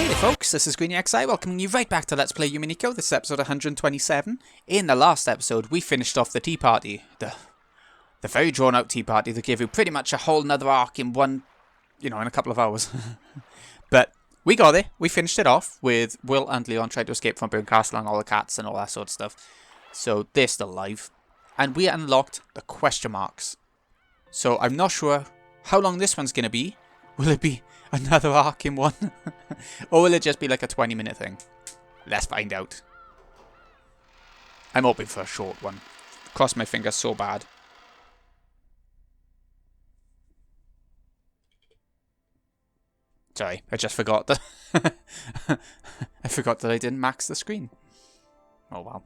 Hey there folks, this is GreenyXI welcoming you right back to Let's Play Umineko. This is episode 127. In the last episode, we finished off the tea party. The very drawn out tea party that gave you pretty much a whole nother arc in in a couple of hours. But we got there, we finished it off with Will and Leon trying to escape from Burn Castle and all the cats and all that sort of stuff. So they're still alive. And we unlocked the question marks. So I'm not sure how long this one's going to be. Will it be another arc in one? Or will it just be like a 20-minute thing? Let's find out. I'm hoping for a short one. Cross my fingers so bad. Sorry, I just forgot that. I forgot that I didn't max the screen. Oh well.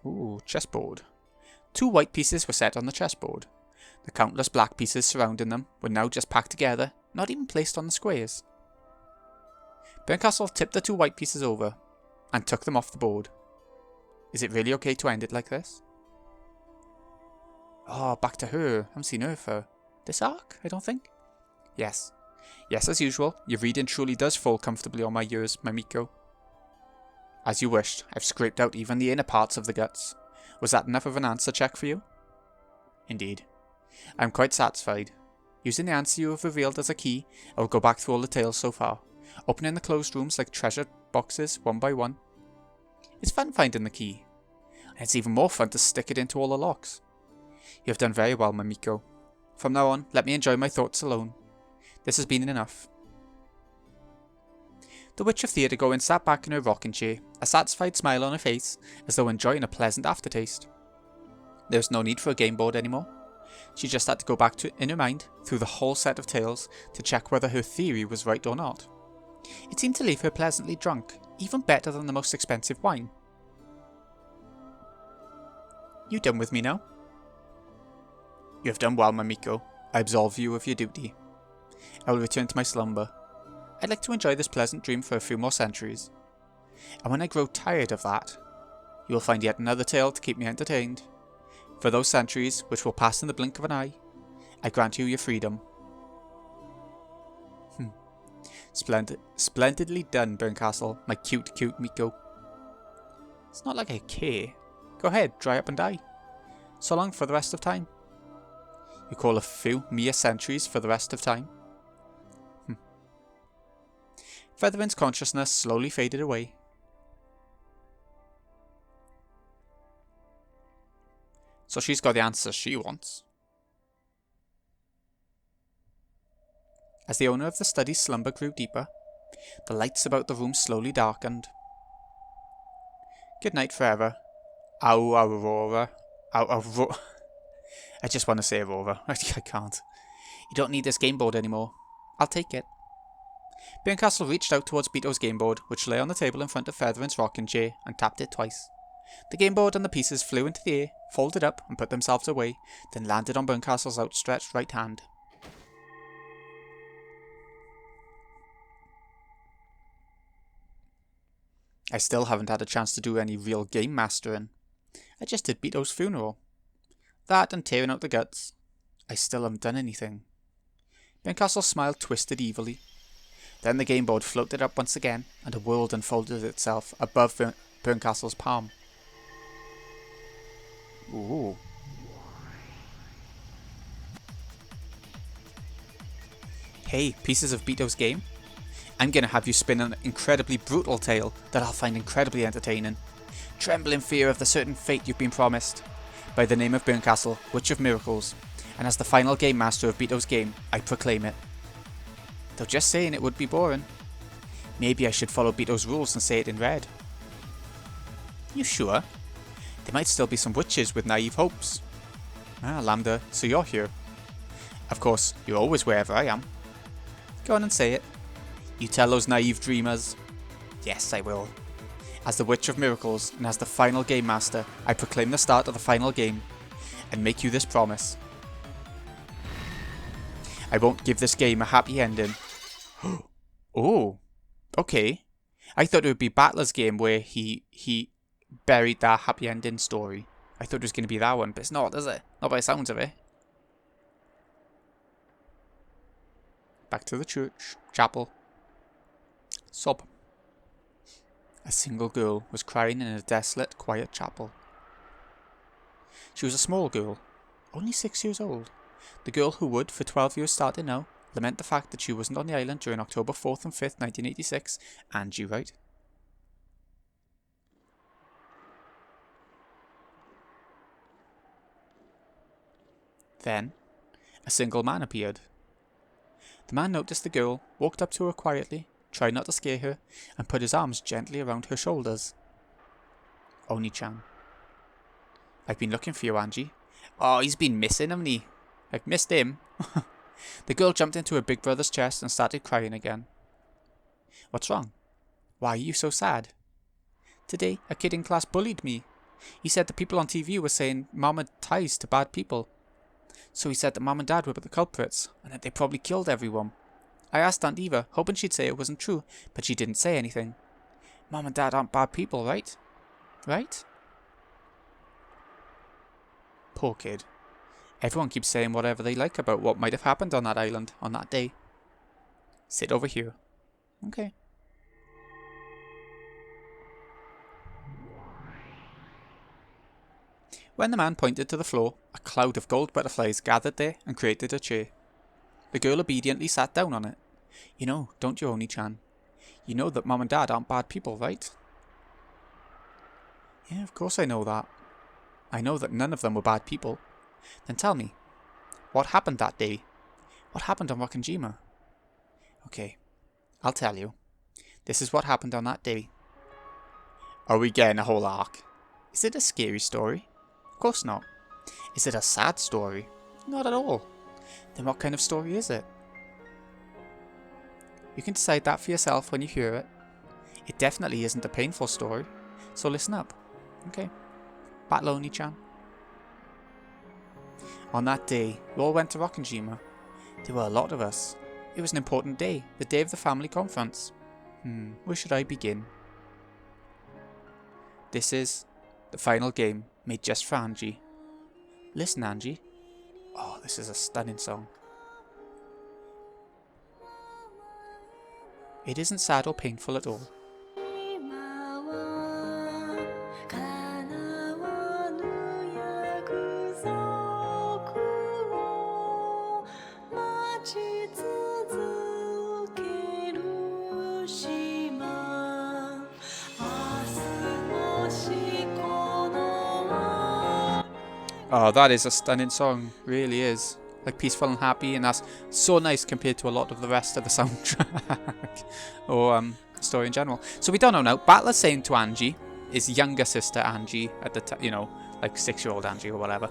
Ooh, chessboard. 2 white pieces were set on the chessboard. The countless black pieces surrounding them were now just packed together, not even placed on the squares. Burncastle tipped the 2 white pieces over and took them off the board. Is it really okay to end it like this? Oh, back to her. I haven't seen her for this arc, I don't think. Yes. Yes, as usual, your reading truly does fall comfortably on my ears, my Miko. As you wished, I've scraped out even the inner parts of the guts. Was that enough of an answer check for you? Indeed. I am quite satisfied. Using the answer you have revealed as a key, I will go back through all the tales so far, opening the closed rooms like treasure boxes one by one. It's fun finding the key, and it's even more fun to stick it into all the locks. You have done very well, my Miko. From now on, let me enjoy my thoughts alone. This has been enough. The Witch of Theatergoing sat back in her rocking chair, a satisfied smile on her face, as though enjoying a pleasant aftertaste. There was no need for a game board anymore. She just had to go back in her mind through the whole set of tales to check whether her theory was right or not. It seemed to leave her pleasantly drunk, even better than the most expensive wine. You done with me now? You have done well, my Miko. I absolve you of your duty. I will return to my slumber. I'd like to enjoy this pleasant dream for a few more centuries. And when I grow tired of that, you will find yet another tale to keep me entertained. For those centuries, which will pass in the blink of an eye, I grant you your freedom. Splendidly done, Burncastle, my cute Miko. It's not like I care. Go ahead, dry up and die. So long for the rest of time. You call a few mere centuries for the rest of time? Featherin's consciousness slowly faded away. So she's got the answers she wants. As the owner of the study's slumber grew deeper, the lights about the room slowly darkened. Good night forever. Aurora. I just want to say Aurora. I can't. You don't need this game board anymore. I'll take it. Burncastle reached out towards Beeto's game board, which lay on the table in front of Featherin's rocking chair, and tapped it twice. The game board and the pieces flew into the air, folded up and put themselves away, then landed on Burncastle's outstretched right hand. I still haven't had a chance to do any real game mastering. I just did Beeto's funeral. That and tearing out the guts. I still haven't done anything. Burncastle's smile twisted evilly. Then the game board floated up once again, and a world unfolded itself above Burncastle's palm. Ooh. Hey, pieces of Beeto's game. I'm gonna have you spin an incredibly brutal tale that I'll find incredibly entertaining. Tremble in fear of the certain fate you've been promised. By the name of Burncastle, Witch of Miracles, and as the final game master of Beeto's game, I proclaim it. Though just saying it would be boring. Maybe I should follow Beeto's rules and say it in red. You sure? There might still be some witches with naive hopes. Ah, Lambda, so you're here. Of course, you're always wherever I am. Go on and say it. You tell those naive dreamers. Yes, I will. As the Witch of Miracles and as the final game master, I proclaim the start of the final game and make you this promise. I won't give this game a happy ending. Oh, okay. I thought it would be Battler's game where he buried that happy ending story. I thought it was going to be that one, but it's not, is it? Not by the sounds of it. back to the chapel. Sob. A single girl was crying in a desolate, quiet chapel. She was a small girl, only 6 years old. The girl who would, for 12 years starting now, lament the fact that she wasn't on the island during October 4th and 5th, 1986, Angie Wright. Then, a single man appeared. The man noticed the girl, walked up to her quietly, tried not to scare her, and put his arms gently around her shoulders. Oni-chan. I've been looking for you, Angie. Oh, he's been missing, hasn't he? I've missed him. The girl jumped into her big brother's chest and started crying again. What's wrong? Why are you so sad? Today, a kid in class bullied me. He said the people on TV were saying Mom had ties to bad people. So he said that Mom and Dad were the culprits, and that they probably killed everyone. I asked Aunt Eva, hoping she'd say it wasn't true, but she didn't say anything. Mom and Dad aren't bad people, right? Right? Poor kid. Everyone keeps saying whatever they like about what might have happened on that island on that day. Sit over here. Okay. When the man pointed to the floor, a cloud of gold butterflies gathered there and created a chair. The girl obediently sat down on it. You know, don't you, Oni-chan? You know that Mom and Dad aren't bad people, right? Yeah, of course I know that. I know that none of them were bad people. Then tell me, what happened that day? What happened on Wakanjima? Okay, I'll tell you. This is what happened on that day. Are we getting a whole arc? Is it a scary story? Of course not. Is it a sad story? Not at all. Then what kind of story is it? You can decide that for yourself when you hear it. It definitely isn't a painful story, so listen up. Okay. Battle Oni-chan. On that day, we all went to Rokkenjima. There were a lot of us. It was an important day, the day of the family conference. Where should I begin? This is the final game made just for Angie. Listen, Angie. Oh, this is a stunning song. It isn't sad or painful at all. Oh, that is a stunning song, really is. Like peaceful and happy, and that's so nice compared to a lot of the rest of the soundtrack. Or story in general. So we don't know now. Battler's saying to Angie, his younger sister Angie, at the time, you know, like 6-year-old Angie or whatever,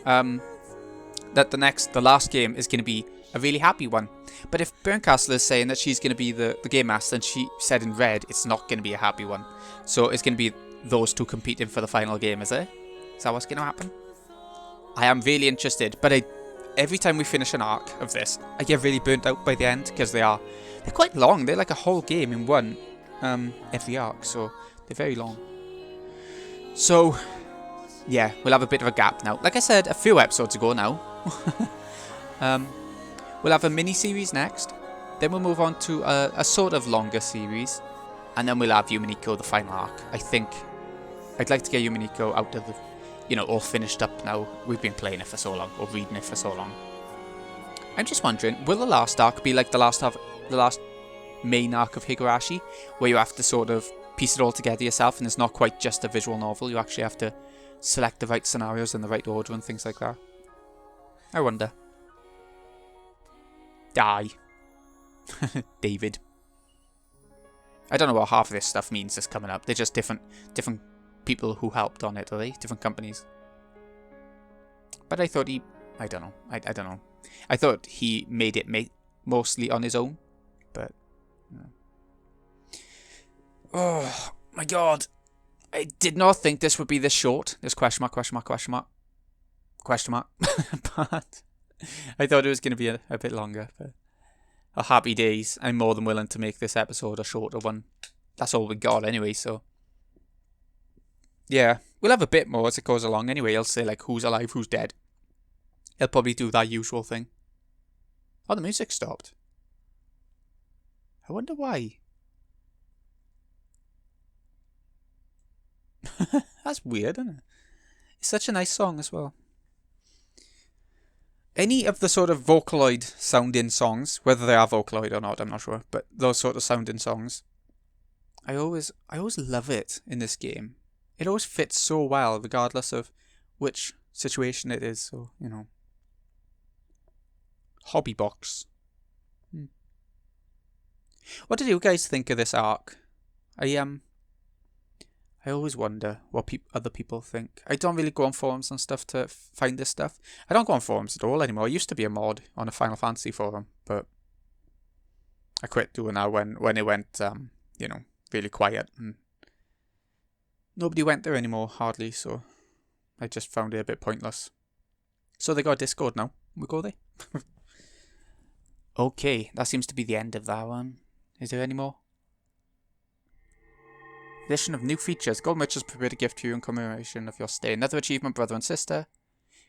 that the last game is going to be a really happy one. But if Berncastle is saying that she's going to be the game master, and she said in red, it's not going to be a happy one. So it's going to be those two competing for the final game, is it? Is that what's going to happen? I am really interested, but every time we finish an arc of this, I get really burnt out by the end, because they're quite long. They're like a whole game in one, every arc, so they're very long. So, yeah, we'll have a bit of a gap now. Like I said, a few episodes ago now. We'll have a mini-series next, then we'll move on to a sort of longer series, and then we'll have Umineko, the final arc. I think I'd like to get Umineko out of the, you know, all finished up now. We've been playing it for so long, or reading it for so long. I'm just wondering, will the last arc be like the last main arc of Higurashi, where you have to sort of piece it all together yourself, and it's not quite just a visual novel, you actually have to select the right scenarios in the right order and things like that? I wonder. Die. David. I don't know what half of this stuff means that's coming up. They're just different people who helped on it, are they? Different companies. But I thought I don't know. I don't know. I thought he made it mostly on his own. But, oh, my God. I did not think this would be this short. This question mark. But I thought it was going to be a bit longer. But happy days. I'm more than willing to make this episode a shorter one. That's all we got anyway, so. Yeah, we'll have a bit more as it goes along anyway. I'll say, like, who's alive, who's dead. He'll probably do that usual thing. Oh, the music stopped. I wonder why. That's weird, isn't it? It's such a nice song as well. Any of the sort of Vocaloid sounding songs, whether they are Vocaloid or not, I'm not sure, but those sort of sounding songs, I always love it in this game. It always fits so well, regardless of which situation it is. So, you know, hobby box. What did you guys think of this arc? I always wonder what other people think. I don't really go on forums and stuff to find this stuff. I don't go on forums at all anymore. I used to be a mod on a Final Fantasy forum, but I quit doing that when it went, you know, really quiet. And nobody went there anymore, hardly, so I just found it a bit pointless. So they got a Discord now. We go there. Okay, that seems to be the end of that one. Is there any more? Addition of new features. Gold merchants prepared a gift to you in commemoration of your stay. Another achievement, brother and sister.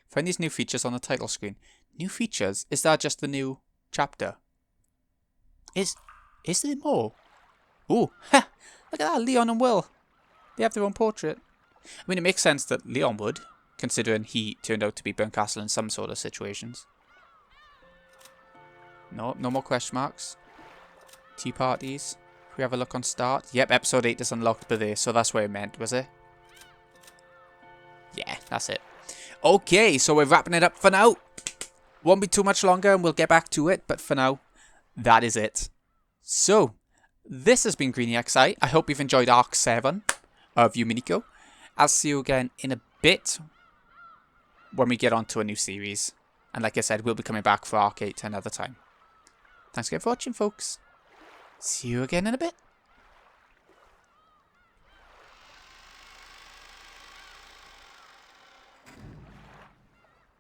Find these new features on the title screen. New features? Is that just the new chapter? Is there more? Ooh, ha! Look at that, Leon and Will. They have their own portrait. I mean, it makes sense that Leon would, considering he turned out to be Burnt Castle in some sort of situations. No more question marks. Tea parties. We have a look on start. Yep, episode 8 is unlocked by this, so that's what it meant, was it? Yeah, that's it. Okay, so we're wrapping it up for now. Won't be too much longer and we'll get back to it, but for now, that is it. So, this has been Greeny XI. I hope you've enjoyed Arc 7 of Umineko. I'll see you again in a bit when we get on to a new series. And like I said, we'll be coming back for Arc 8 another time. Thanks again for watching, folks. See you again in a bit.